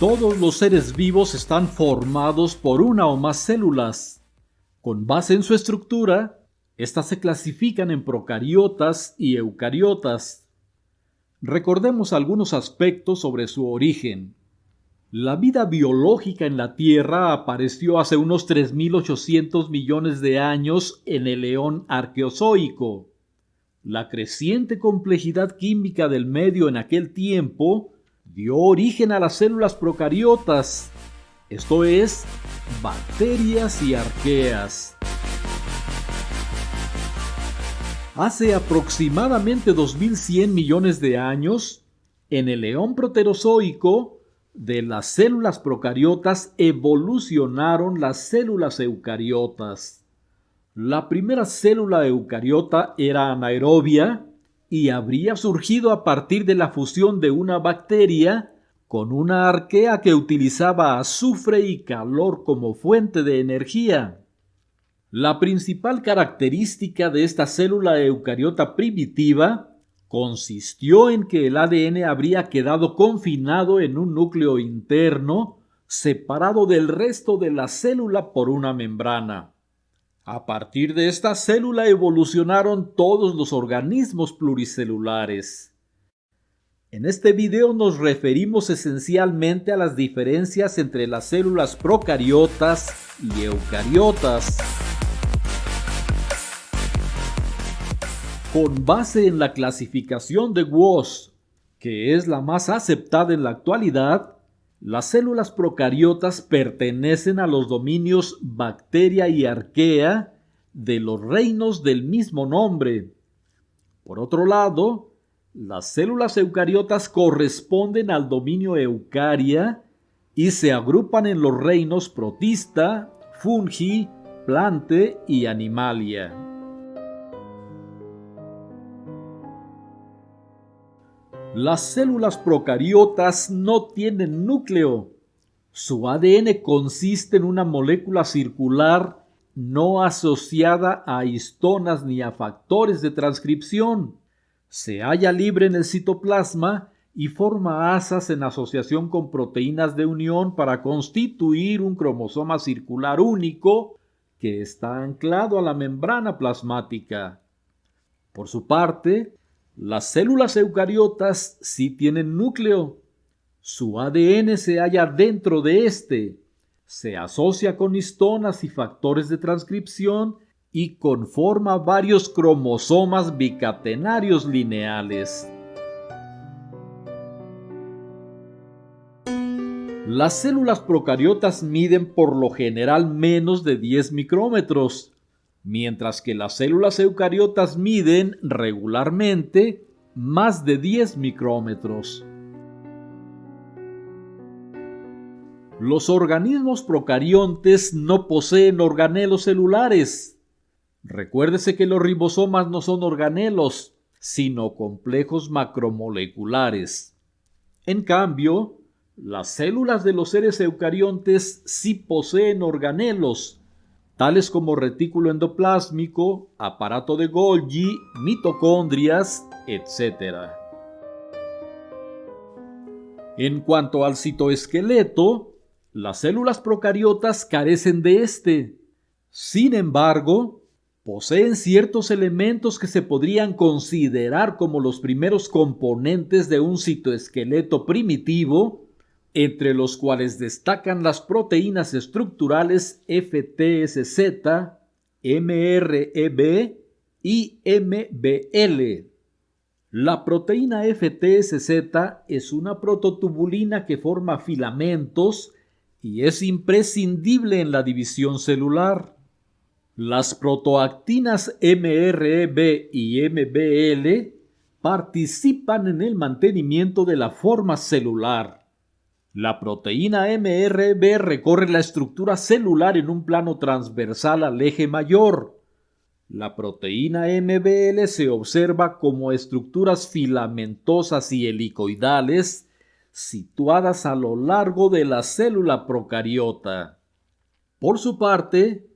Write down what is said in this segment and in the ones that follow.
Todos los seres vivos están formados por una o más células. Con base en su estructura, estas se clasifican en procariotas y eucariotas. Recordemos algunos aspectos sobre su origen. La vida biológica en la Tierra apareció hace unos 3.800 millones de años en el Eón Arqueozoico. La creciente complejidad química del medio en aquel tiempo dio origen a las células procariotas, esto es, bacterias y arqueas. Hace aproximadamente 2.100 millones de años, en el Eón Proterozoico, de las células procariotas evolucionaron las células eucariotas. La primera célula eucariota era anaerobia y habría surgido a partir de la fusión de una bacteria con una arquea que utilizaba azufre y calor como fuente de energía. La principal característica de esta célula eucariota primitiva consistió en que el ADN habría quedado confinado en un núcleo interno, separado del resto de la célula por una membrana. A partir de esta célula evolucionaron todos los organismos pluricelulares. En este video nos referimos esencialmente a las diferencias entre las células procariotas y eucariotas. Con base en la clasificación de Woese, que es la más aceptada en la actualidad, las células procariotas pertenecen a los dominios bacteria y arquea de los reinos del mismo nombre. Por otro lado, las células eucariotas corresponden al dominio eucaria y se agrupan en los reinos protista, fungi, plante y animalia. Las células procariotas no tienen núcleo. Su ADN consiste en una molécula circular no asociada a histonas ni a factores de transcripción. Se halla libre en el citoplasma y forma asas en asociación con proteínas de unión para constituir un cromosoma circular único que está anclado a la membrana plasmática. Por su parte, las células eucariotas sí tienen núcleo. Su ADN se halla dentro de este. Se asocia con histonas y factores de transcripción y conforma varios cromosomas bicatenarios lineales. Las células procariotas miden por lo general menos de 10 micrómetros, mientras que las células eucariotas miden regularmente más de 10 micrómetros. Los organismos procariontes no poseen organelos celulares. Recuérdese que los ribosomas no son organelos, sino complejos macromoleculares. En cambio, las células de los seres eucariontes sí poseen organelos, tales como retículo endoplásmico, aparato de Golgi, mitocondrias, etc. En cuanto al citoesqueleto, las células procariotas carecen de este. Sin embargo, poseen ciertos elementos que se podrían considerar como los primeros componentes de un citoesqueleto primitivo, entre los cuales destacan las proteínas estructurales FTSZ, MREB y MBL. La proteína FTSZ es una prototubulina que forma filamentos y es imprescindible en la división celular. Las protoactinas MREB y MBL participan en el mantenimiento de la forma celular. La proteína MRB recorre la estructura celular en un plano transversal al eje mayor. La proteína MBL se observa como estructuras filamentosas y helicoidales situadas a lo largo de la célula procariota. Por su parte,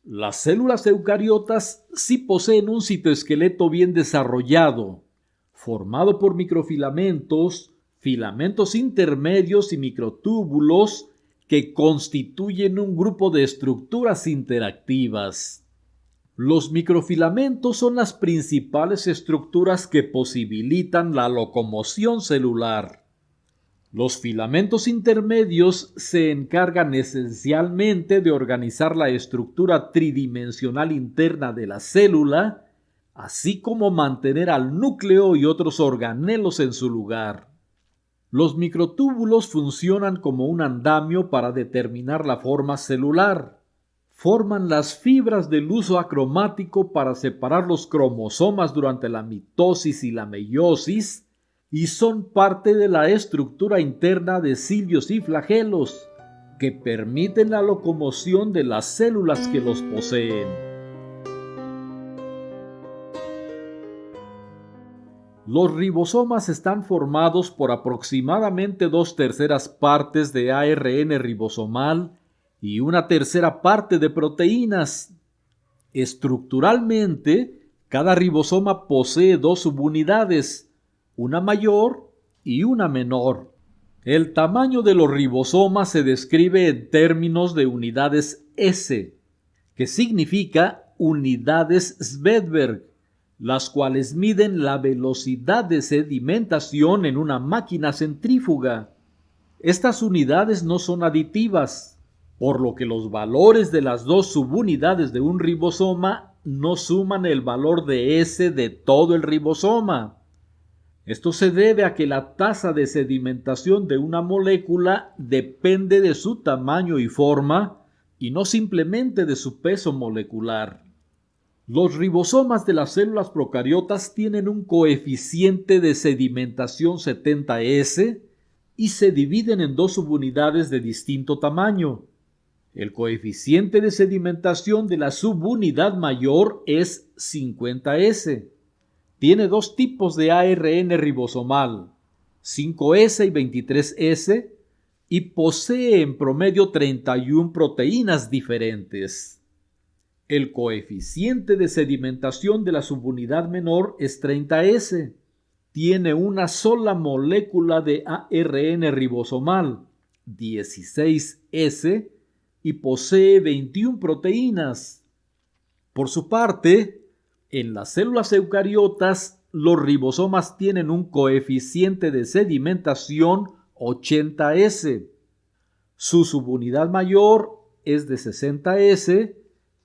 las células eucariotas sí poseen un citoesqueleto bien desarrollado, formado por microfilamentos, filamentos intermedios y microtúbulos que constituyen un grupo de estructuras interactivas. Los microfilamentos son las principales estructuras que posibilitan la locomoción celular. Los filamentos intermedios se encargan esencialmente de organizar la estructura tridimensional interna de la célula, así como mantener al núcleo y otros organelos en su lugar. Los microtúbulos funcionan como un andamio para determinar la forma celular. Forman las fibras del uso acromático para separar los cromosomas durante la mitosis y la meiosis, y son parte de la estructura interna de cilios y flagelos, que permiten la locomoción de las células que los poseen. Los ribosomas están formados por aproximadamente 2/3 partes de ARN ribosomal y 1/3 parte de proteínas. Estructuralmente, cada ribosoma posee 2 subunidades, una mayor y una menor. El tamaño de los ribosomas se describe en términos de unidades S, que significa unidades Svedberg, las cuales miden la velocidad de sedimentación en una máquina centrífuga. Estas unidades no son aditivas, por lo que los valores de las 2 subunidades de un ribosoma no suman el valor de S de todo el ribosoma. Esto se debe a que la tasa de sedimentación de una molécula depende de su tamaño y forma, y no simplemente de su peso molecular. Los ribosomas de las células procariotas tienen un coeficiente de sedimentación 70S y se dividen en 2 subunidades de distinto tamaño. El coeficiente de sedimentación de la subunidad mayor es 50S. Tiene 2 tipos de ARN ribosomal, 5S y 23S, y posee en promedio 31 proteínas diferentes. El coeficiente de sedimentación de la subunidad menor es 30S. Tiene una sola molécula de ARN ribosomal, 16S, y posee 21 proteínas. Por su parte, en las células eucariotas, los ribosomas tienen un coeficiente de sedimentación 80S. Su subunidad mayor es de 60S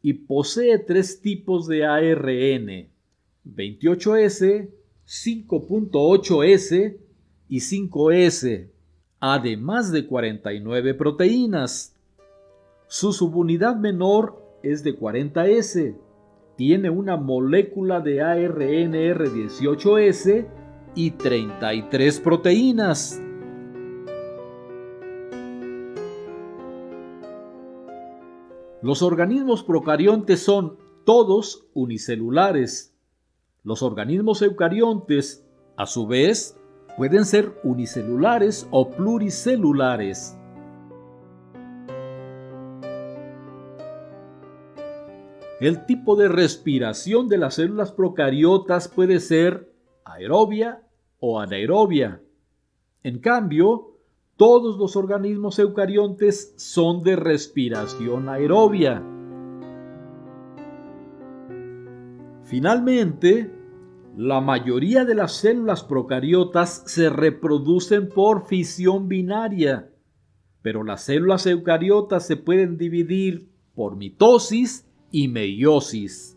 y posee 3 tipos de ARN, 28S, 5.8S y 5S, además de 49 proteínas. Su subunidad menor es de 40S. Tiene una molécula de ARNR18S y 33 proteínas. Los organismos procariontes son todos unicelulares. Los organismos eucariontes, a su vez, pueden ser unicelulares o pluricelulares. El tipo de respiración de las células procariotas puede ser aerobia o anaerobia. En cambio, todos los organismos eucariontes son de respiración aerobia. Finalmente, la mayoría de las células procariotas se reproducen por fisión binaria, pero las células eucariotas se pueden dividir por mitosis y meiosis.